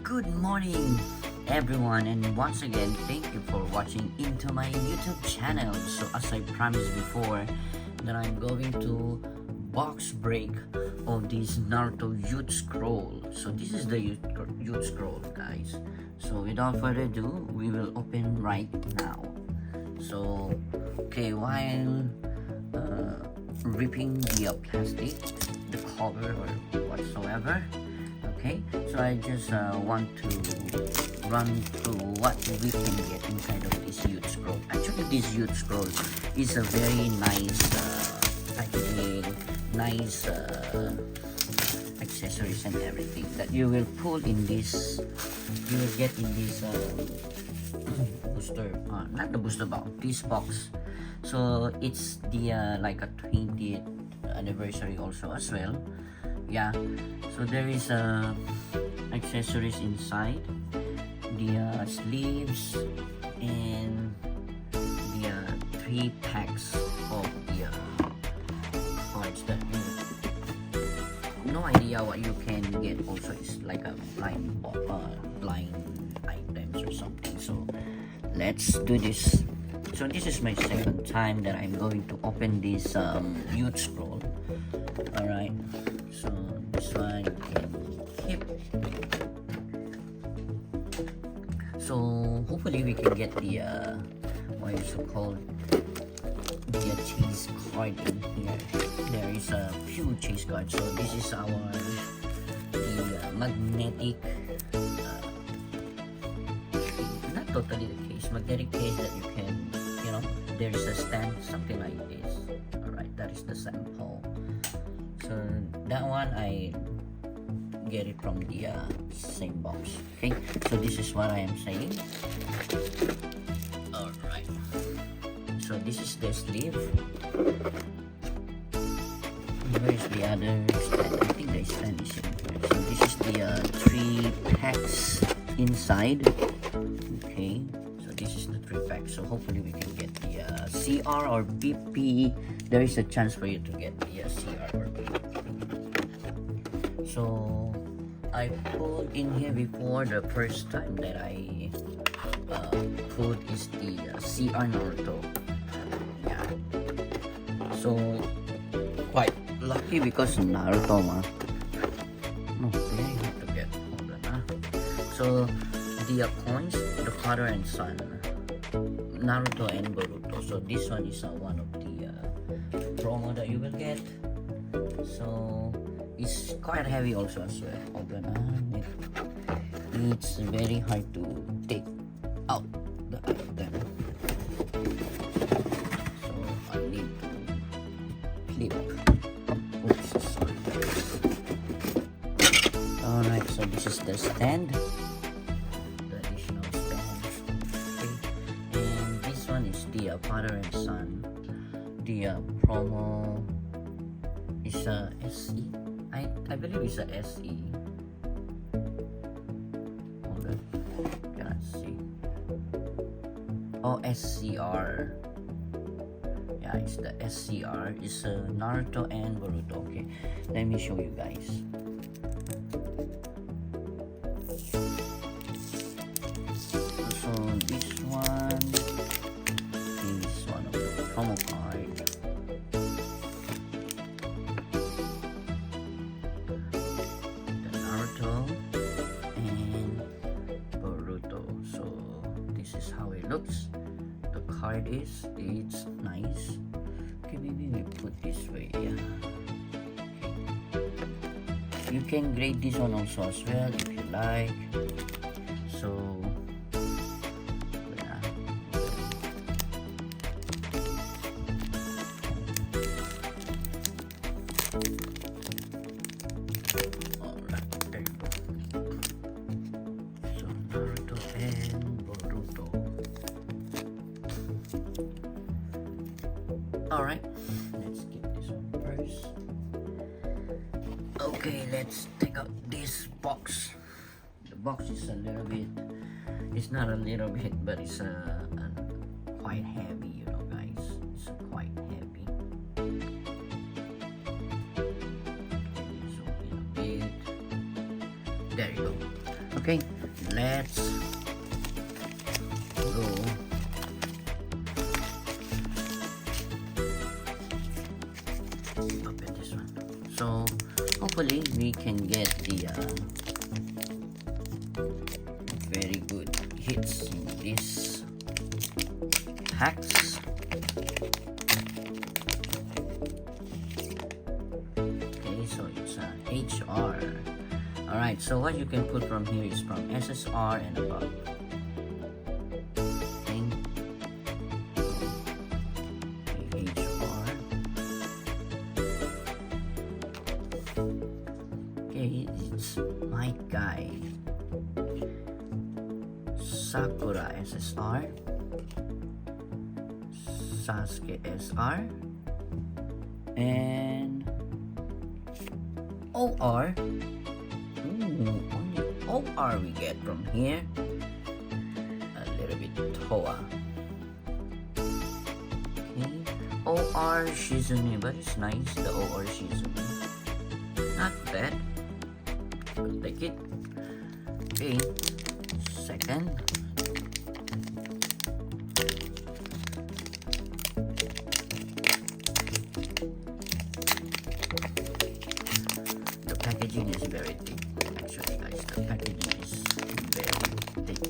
Good morning, everyone, and once again, thank you for watching into my YouTube channel. So, as I promised before, that I'm going to box break of this Naruto Youth Scroll. So, this is the Youth Scroll, guys. So, without further ado, we will open right now. So, okay, while ripping the plastic, the cover or whatsoever. Okay, so I just want to run through what we can get inside of this Youth Scroll. Actually, this Youth Scroll is a very nice packaging, nice accessories and everything that you will pull in this. You will get in this booster, not the booster box, this box. So it's the like a 20th anniversary also as well. Yeah, so there is accessories inside, the sleeves, and the 3 packs of the cards that you no idea what you can get. Also, is like a blind items or something. So let's do this. So this is my second time that I'm going to open this Youth Scroll. All right. So this one you can keep. So hopefully we can get the what is it called, the chase card in here. There is a few chase cards. So this is our the magnetic not totally the case, magnetic case that you can, you know, there is a stand, something like this. All right, that is the sample. So that one I get it from the same box. Okay, so this is what I am saying. All right. So this is the sleeve. Where is the other stand? I think the stand is in here. So this is the 3 packs inside. Okay. So this is the 3 packs. So hopefully we can get the CR or BP. There is a chance for you to get the CR or BP. So I put in here before, the first time that I put is the CR Naruto. Yeah. So quite lucky because Naruto no, very hard to get. Hold on, so the coins, the father and son, Naruto and Boruto. So this one is one of the promo that you will get. So it's quite heavy also as well. Hold on, it's very hard to take out the item. So I need to flip. Oops, sorry. Alright, so this is the stand. The additional stand. Okay. And this one is the father and son. The promo is a SE. I believe it's a SE. Hold on. Cannot see. Oh, SCR. Yeah, it's the SCR. It's Naruto and Boruto. Okay, let me show you guys. So this one is one of the promo card. The Naruto and Boruto. So this is how it looks. The card is, it's nice. Okay, maybe we put this way. Yeah. You can grade this one also as well if you like. So yeah. Alright, there you go. So Naruto and Boruto. Alright, let's get this one first. Okay, let's take out this box. The box is a little bit, it's not a little bit, but it's quite heavy, you know guys. It's quite heavy. go. Okay, let's go. Open this one. So hopefully we can get the very good hits in this packs. Okay, so it's HR. Alright, so what you can put from here is from SSR and above. Okay. HR. Okay, it's my guy. Sakura SSR. Sasuke SR. And OR. Only OR we get from here. A little bit Toa. Okay. OR Shizune, but it's nice, the OR Shizune. Not bad. I'll take it. Okay. Second. The packaging is very thick. Actually, guys, the packaging is very thick.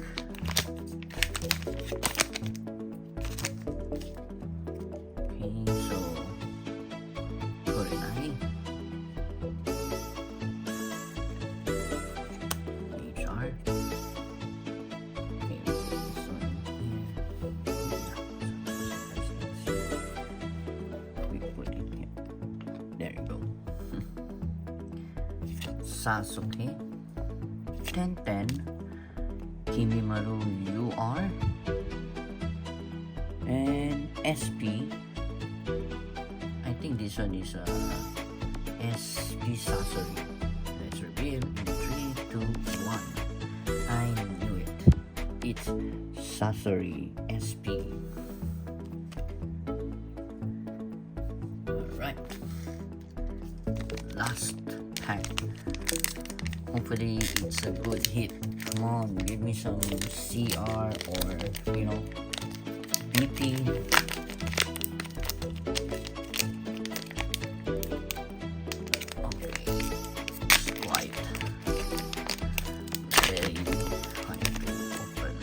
Okay, so Kurenai, HR. Okay, this one here. We put it here. There you go. Sasuke, Tenten, Kimimaru UR, and SP. I think this one is SP Sasori. Let's reveal in 3, 2, 1. I knew it. It's Sasori SP. Alright. Last pack. Hopefully it's a good hit. Come on, give me some CR or BP. Okay, it's quite very hard to open.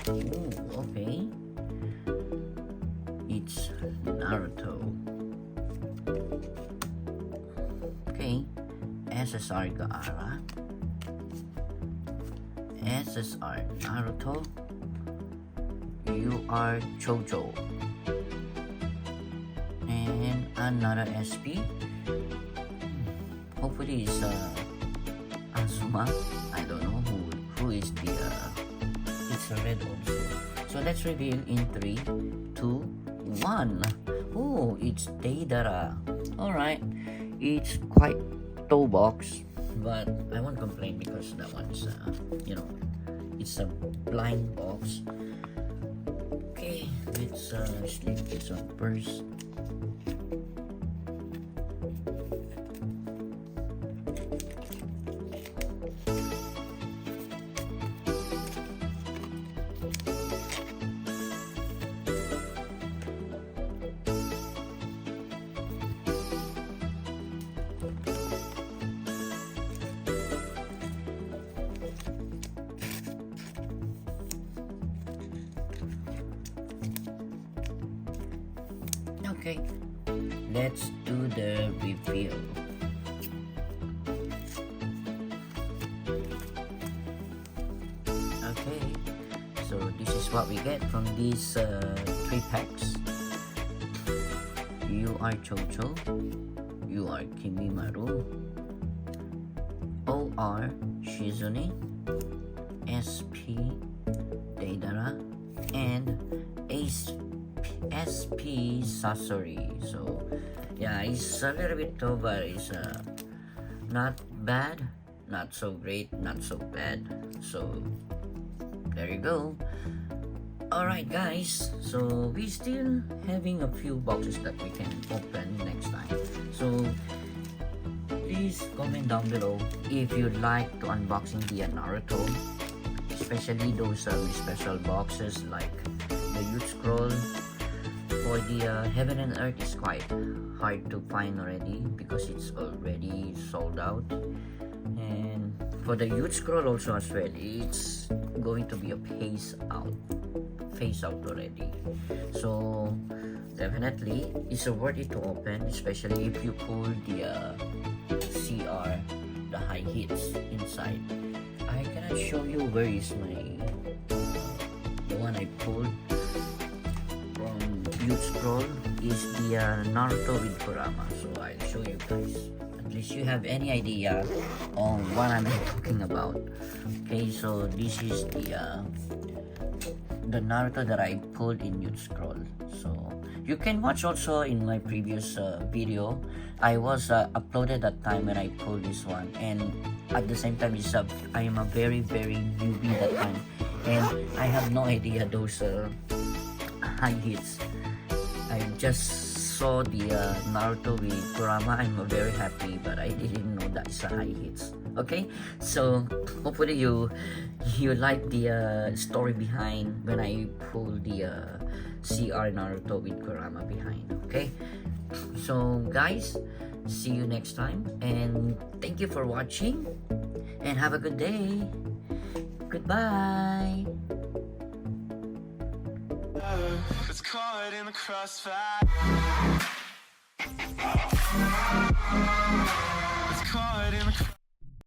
Ooh, okay. It's Naruto. Okay. SSR Gaara, SSR Naruto, UR Chojo, and another SP. Hopefully it's Azuma. I don't know who is the it's a red also. So let's reveal in 3, 2, 1. Oh, it's Deidara. Alright, it's quite toe box, but I won't complain because that one's it's a blind box. Okay, let's slip this one first. Okay, let's do the reveal. Okay, so this is what we get from these 3 packs. You are Chocho, you are Kimimaru, OR Shizune, SP Deidara, and SP Sasori. So yeah, it's a little bit tough, but it's not bad, not so great, not so bad. So there you go. Alright guys, so we still having a few boxes that we can open next time. So please comment down below if you'd like to unboxing the Naruto, especially those special boxes like the Youth Scroll. For the Heaven and Earth is quite hard to find already because it's already sold out. And for the Youth Scroll also as well, it's going to be a phase out already. So definitely it's worth it to open, especially if you pull the CR, the high hits inside. I cannot show you where is my the one I pulled from Youth Scroll is the Naruto with Kurama. So I'll show you guys. At least you have any idea on what I'm talking about. Okay, so this is the Naruto that I pulled in Youth Scroll. So you can watch also in my previous video. I was uploaded that time when I pulled this one, and at the same time I am a very newbie that time, and I have no idea those high hits. I just saw the Naruto with Kurama. I'm very happy, but I didn't know that's a high hits. Okay, so hopefully you like the story behind when I pull the CR Naruto with Kurama behind. Okay, so guys, see you next time, and thank you for watching, and have a good day. Goodbye. It's caught in the crossfire. It's caught in the